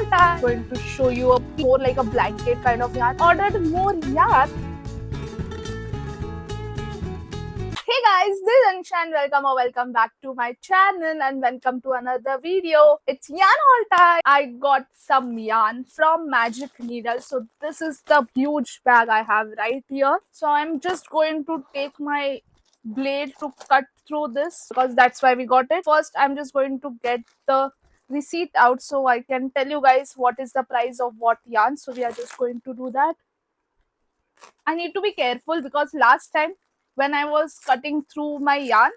haul time. I'm going to show you a more like a blanket kind of yarn. Ordered more yarn. Hey guys, this is Ansha and welcome back to my channel and welcome to another video. It's yarn haul time. I got some yarn from Magic Needle. So this is the huge bag I have right here. So I'm just going to take my blade to cut through this because that's why we got it. First, I'm just going to get the receipt out so I can tell you guys what is the price of what yarn. So we are just going to do that. I need to be careful because last time when I was cutting through my yarn,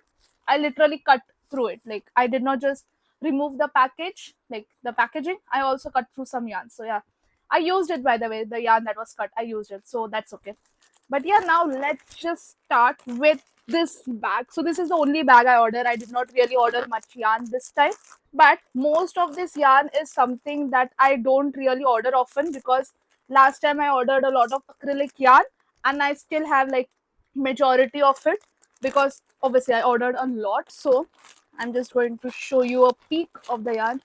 I literally cut through it. Like I did not just remove the package, like the packaging, I also cut through some yarn. So yeah, I used it, by the way, the yarn that was cut, I used it. So that's okay. But yeah, now let's just start with this bag. So this is the only bag I ordered. I did not really order much yarn this time. But most of this yarn is something that I don't really order often because last time I ordered a lot of acrylic yarn and I still have like majority of it because obviously I ordered a lot. So I'm just going to show you a peek of the yarn.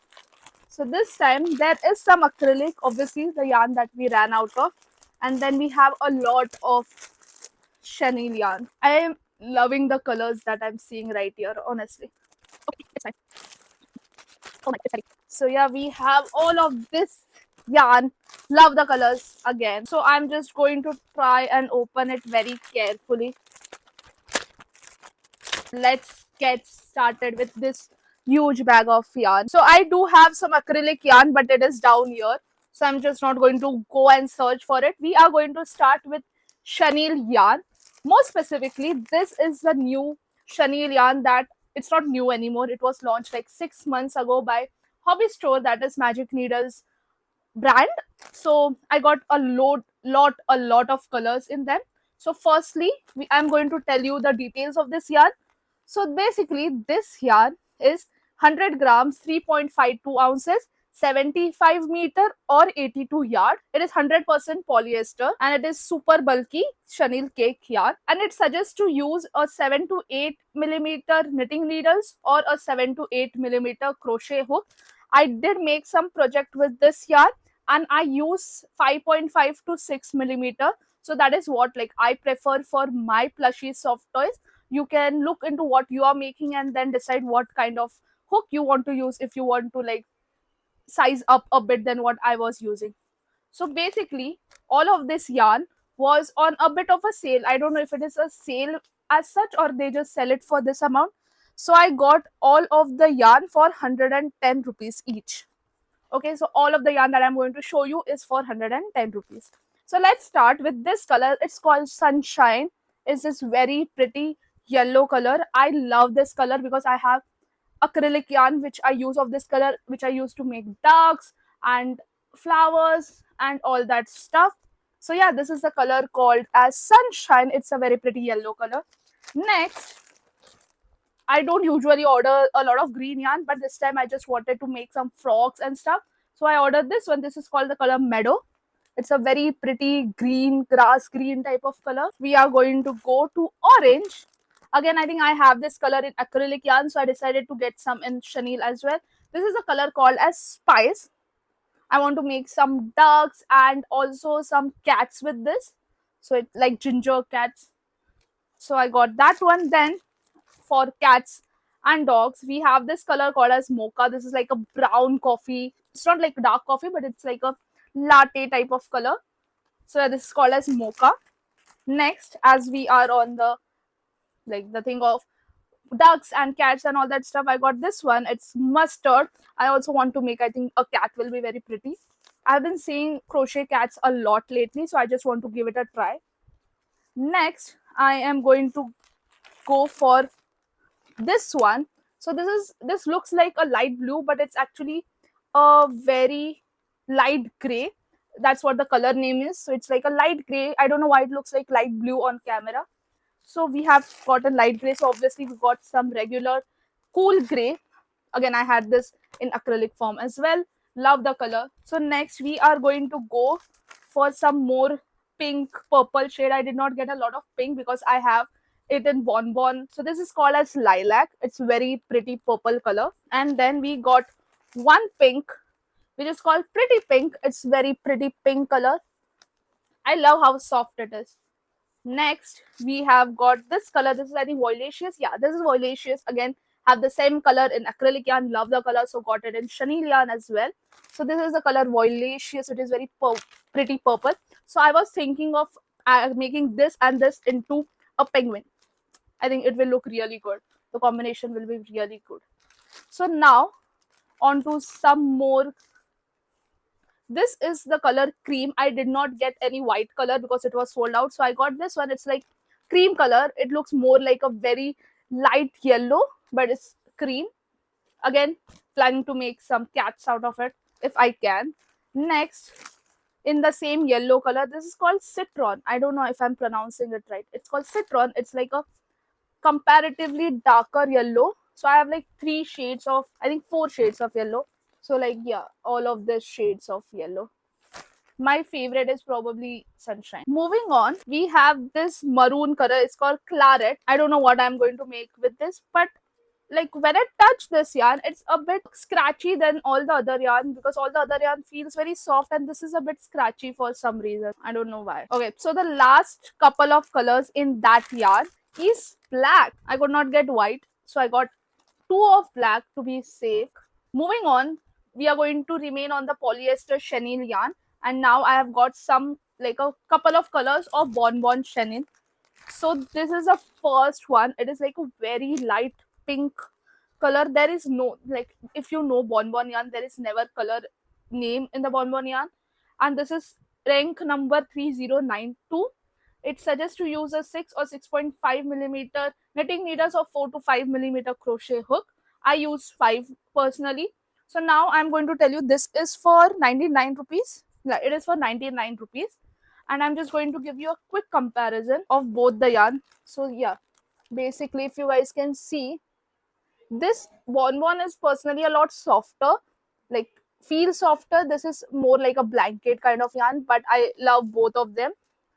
So this time there is some acrylic, obviously the yarn that we ran out of, and then we have a lot of chenille yarn. I am loving the colors that I'm seeing right here, honestly. Okay, it's fine. Oh my, it's heavy. So yeah, we have all of this yarn. Love the colors again. So I'm just going to try and open it very carefully. Let's get started with this huge bag of yarn. So I do have some acrylic yarn, but it is down here. So I'm just not going to go and search for it. We are going to start with chenille yarn. More specifically, this is the new chenille yarn that it's not new anymore. It was launched like 6 months ago by Hobby Store, that is Magic Needles brand. So I got a lot of colors in them. So firstly, I'm going to tell you the details of this yarn. So basically, this yarn is 100 grams, 3.52 ounces, 75 meter or 82 yard. It is 100% polyester and it is super bulky chenille cake yarn. And it suggests to use a 7 to 8 millimeter knitting needles or a 7 to 8 millimeter crochet hook. I did make some project with this yarn and I use 5.5 to 6 millimeter. So that is what like I prefer for my plushy soft toys. You can look into what you are making and then decide what kind of hook you want to use if you want to like size up a bit than what I was using. So basically, all of this yarn was on a bit of a sale. I don't know if it is a sale as such or they just sell it for this amount. So I got all of the yarn for 110 rupees each. Okay, so all of the yarn that I'm going to show you is for 110 rupees. So let's start with this color. It's called Sunshine. It's this very pretty yellow color. I love this color because I have acrylic yarn which I use of this color, which I use to make ducks and flowers and all that stuff. So yeah, this is the color called as Sunshine. It's a very pretty yellow color. Next, I don't usually order a lot of green yarn, but this time I just wanted to make some frocks and stuff. So I ordered this one. This is called the color Meadow. It's a very pretty green, grass green type of color. We are going to go to orange. Again, I think I have this color in acrylic yarn, so I decided to get some in chenille as well. This is a color called as Spice. I want to make some ducks and also some cats with this. So it's like ginger cats. So I got that one. Then for cats and dogs, we have this color called as Mocha. This is like a brown coffee. It's not like dark coffee, but it's like a latte type of color. So this is called as Mocha. Next, as we are on the like the thing of ducks and cats and all that stuff, I got this one. It's Mustard. I also want to make, I think a cat will be very pretty. I've been seeing crochet cats a lot lately, so I just want to give it a try. Next, I am going to go for this one. So this looks like a light blue, but it's actually a very light gray. That's what the color name is. So it's like a light gray. I don't know why it looks like light blue on camera. So we have gotten light gray. So obviously we got some regular cool gray. Again, I had this in acrylic form as well. Love the color. So next we are going to go for some more pink purple shade. I did not get a lot of pink because I have it in Bonbon. So this is called as Lilac. It's very pretty purple color. And then we got one pink, which is called Pretty Pink. It's very pretty pink color. I love how soft it is. Next, we have got this color. This is, I think, Violaceous. Yeah, this is Violaceous. Again, have the same color in acrylic yarn. Love the color, so got it in chenille yarn as well. So this is the color Violaceous. It is very pretty purple. So I was thinking of making this and this into a penguin. I think it will look really good. The combination will be really good. So now, on to some more. This is the color cream. I did not get any white color because it was sold out. So I got this one. It's like cream color. It looks more like a very light yellow, but it's cream. Again, planning to make some cats out of it if I can. Next, in the same yellow color, this is called Citron. I don't know if I'm pronouncing it right. It's called Citron. It's like a comparatively darker yellow. So I have like 3 shades of, I think 4 shades of yellow. So like, yeah, all of the shades of yellow. My favorite is probably Sunshine. Moving on, we have this maroon color. It's called Claret. I don't know what I'm going to make with this, but like when I touch this yarn, it's a bit scratchy than all the other yarn, because all the other yarn feels very soft and this is a bit scratchy for some reason. I don't know why. Okay, so the last couple of colors in that yarn is black. I could not get white, so I got 2 of black to be safe. Moving on, we are going to remain on the polyester chenille yarn, and now I have got some, like a couple of colors of Bonbon chenille. So this is the first one. It is like a very light pink color. There is no, like, if you know Bonbon yarn, there is never color name in the Bonbon yarn, and this is rank number 3092. It suggests to use a 6 or 6.5 millimeter knitting needles or 4 to 5 millimeter crochet hook. I use 5 personally. So now I'm going to tell you, this is for 99 rupees. Yeah, it is for 99 rupees. And I'm just going to give you a quick comparison of both the yarn. So yeah, basically, if you guys can see, this Bonbon is personally a lot softer, like feel softer. This is more like a blanket kind of yarn, but I love both of them.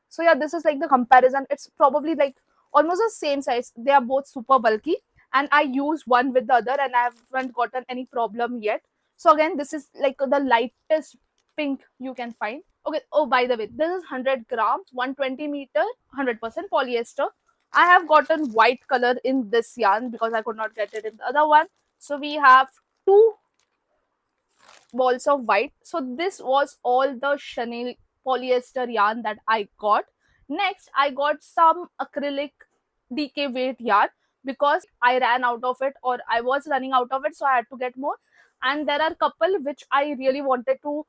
So yeah, this is like the comparison. It's probably like almost the same size. They are both super bulky, and I use one with the other and I haven't gotten any problem yet. So again, this is like the lightest pink you can find. Okay, oh, by the way, this is 100 grams, 120 meter, 100% polyester. I have gotten white color in this yarn because I could not get it in the other one. So we have 2 balls of white. So this was all the chenille polyester yarn that I got. Next, I got some acrylic DK weight yarn because I ran out of it, or I was running out of it, so I had to get more. And there are a couple which I really wanted to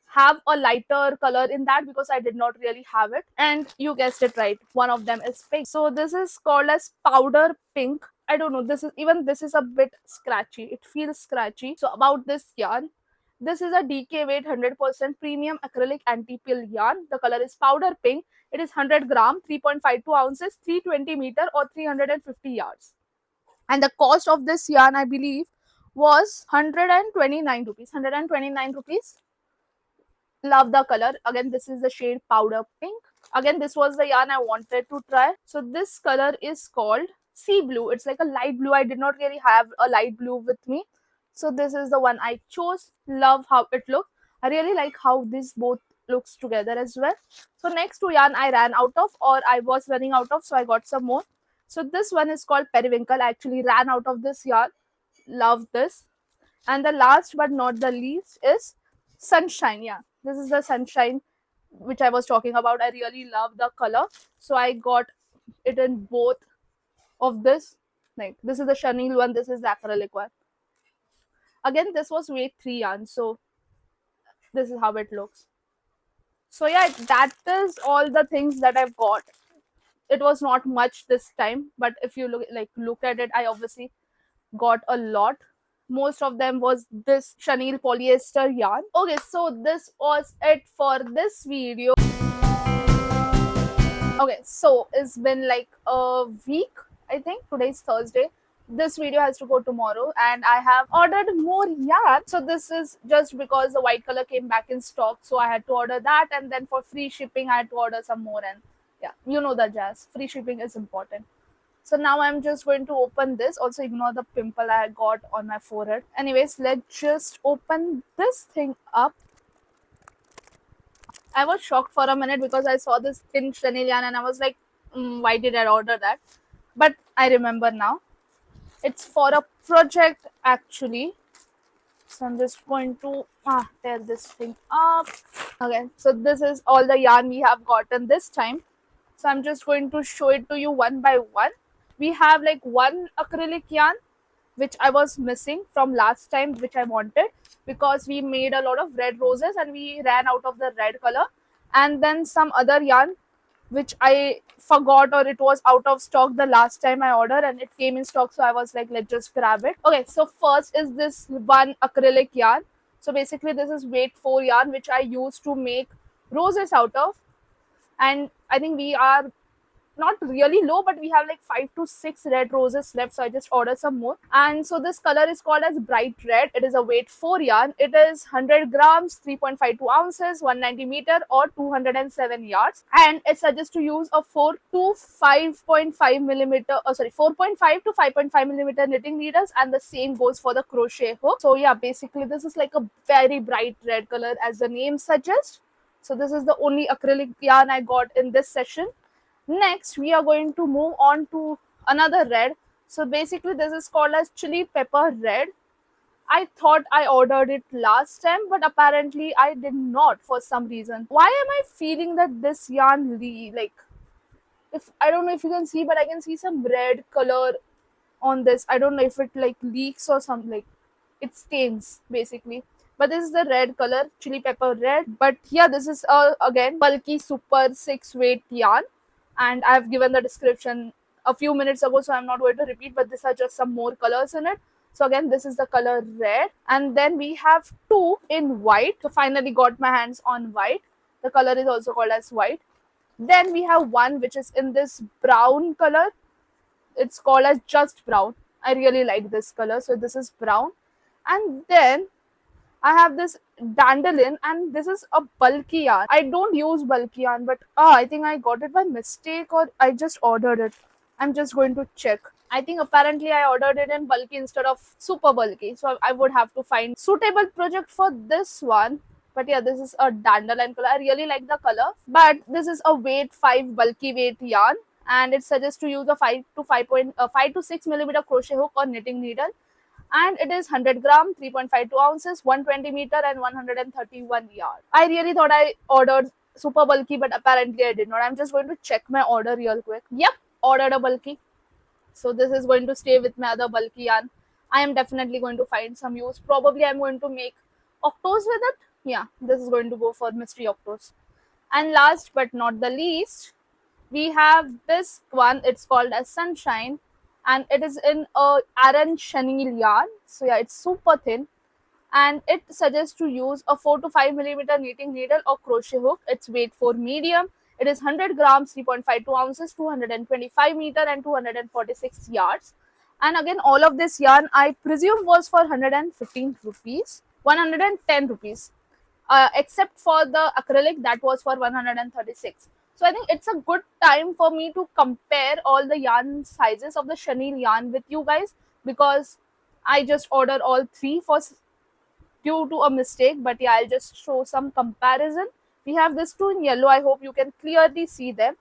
have a lighter color in that because I did not really have it. And you guessed it right, one of them is pink. So this is called as powder pink. I don't know, this is a bit scratchy. It feels scratchy. So about this yarn, this is a DK weight 100% premium acrylic anti-pill yarn. The color is powder pink. It is 100 gram, 3.52 ounces, 320 meter or 350 yards. And the cost of this yarn, I believe, was 129 rupees. 129 rupees. Love the color. Again, this is the shade powder pink. Again, this was the yarn I wanted to try. So this color is called Sea Blue. It's like a light blue. I did not really have a light blue with me. So this is the one I chose. Love how it looks. I really like how this both looks together as well. So next 2 yarn I ran out of, or I was running out of, so I got some more. So this one is called Periwinkle. I actually ran out of this yarn. Love this. And the last but not the least is Sunshine. Yeah, this is the Sunshine which I was talking about. I really love the color, so I got it in both of this. Like, this is the chenille one, this is the acrylic one. Again, this was weight 3 yarn, so this is how it looks. So yeah, that is all the things that I've got. It was not much this time, but if you look at it, I obviously got a lot. Most of them was this chenille polyester yarn. Okay, so this was it for this video. Okay, so it's been like a week. I think today's Thursday. This video has to go tomorrow, and I have ordered more yarn. So this is just because the white color came back in stock, so I had to order that, and then for free shipping I had to order some more. And yeah, you know the jazz. Free shipping is important. So now I'm just going to open this. Also ignore the pimple I got on my forehead. Anyways, let's just open this thing up. I was shocked for a minute because I saw this thin chenille yarn and I was like, why did I order that? But I remember now. It's for a project actually. So I'm just going to tear this thing up. Okay, so this is all the yarn we have gotten this time. So I'm just going to show it to you one by one. We have like one acrylic yarn which I was missing from last time, which I wanted because we made a lot of red roses and we ran out of the red color. And then some other yarn which I forgot or it was out of stock the last time I ordered and it came in stock. So I was like, let's just grab it. Okay, so first is this one acrylic yarn. So basically this is weight 4 yarn which I used to make roses out of. And I think we are not really low, but we have like 5 to 6 red roses left, so I just ordered some more. And so this color is called as bright red. It is a weight 4 yarn. It is 100 grams, 3.52 ounces, 190 meter or 207 yards, and it suggests to use a 4 to 5.5 millimeter, 4.5 to 5.5 millimeter knitting needles, and the same goes for the crochet hook. So yeah, basically this is like a very bright red color as the name suggests. So this is the only acrylic yarn I got in this session. Next, we are going to move on to another red. So basically this is called as chili pepper red. I thought I ordered it last time, but apparently I did not for some reason. Why am I feeling that this yarn like, if I don't know if you can see, but I can see some red color on this. I don't know if it like leaks or something, like it stains basically. But this is the red color, chili pepper red. But yeah, this is again bulky super 6 weight yarn, and I have given the description a few minutes ago, so I'm not going to repeat, but these are just some more colors in it. So again, this is the color red, and then we have two in white. So finally got my hands on white. The color is also called as white. Then we have one which is in this brown color. It's called as just brown. I really like this color, so this is brown. And then I have this dandelion, and this is a bulky yarn. I don't use bulky yarn, but I think I got it by mistake or I just ordered it. I'm just going to check. I think apparently I ordered it in bulky instead of super bulky. So I would have to find suitable project for this one. But yeah, this is a dandelion color. I really like the color. But this is a weight 5 bulky weight yarn, and it suggests to use a 5 to 6 millimeter crochet hook or knitting needle, and it is 100 gram, 3.52 ounces, 120 meter and 131 yard. I really thought I ordered super bulky, but apparently I did not. I'm just going to check my order real quick. Yep, ordered a bulky. So this is going to stay with my other bulky yarn. I am definitely going to find some use. Probably I'm going to make octos with it. Yeah, this is going to go for mystery octos. And last but not the least, we have this one. It's called as Sunshine, and it is in a Aran chenille yarn. So yeah, it's super thin, and it suggests to use a 4 to 5 millimeter knitting needle or crochet hook. Its weight for medium. It is 100 grams, 3.52 ounces, 225 meter and 246 yards. And again, all of this yarn I presume was for 115 rupees, 110 rupees, except for the acrylic that was for 136. So I think it's a good time for me to compare all the yarn sizes of the chenille yarn with you guys, because I just ordered all three for due to a mistake. But yeah, I'll just show some comparison. We have this two in yellow. I hope you can clearly see them.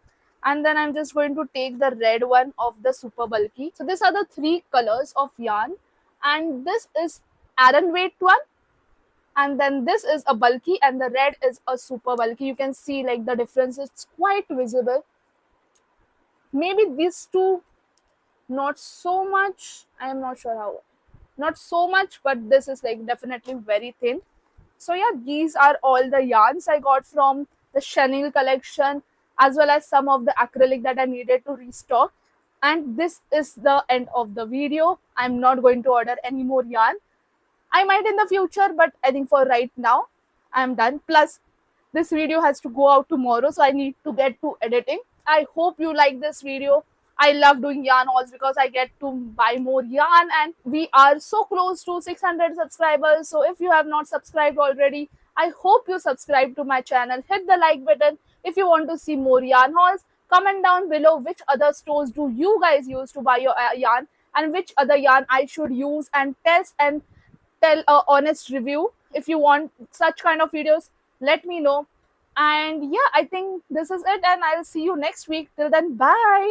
And then I'm just going to take the red one of the super bulky. So these are the three colors of yarn, and this is Aran weight one, and then this is a bulky, and the red is a super bulky. You can see like the difference, it's quite visible. Maybe these two not so much, I am not sure how, not so much, but this is like definitely very thin. So yeah, these are all the yarns I got from the chenille collection, as well as some of the acrylic that I needed to restock. And this is the end of the video. I'm not going to order any more yarn. I might in the future, but I think for right now, I'm done. Plus, this video has to go out tomorrow, so I need to get to editing. I hope you like this video. I love doing yarn hauls because I get to buy more yarn, and we are so close to 600 subscribers. So if you have not subscribed already, I hope you subscribe to my channel. Hit the like button if you want to see more yarn hauls. Comment down below which other stores do you guys use to buy your yarn, and which other yarn I should use and test and tell a honest review. If you want such kind of videos, let me know. And yeah, I think this is it, and I'll see you next week. Till then, bye.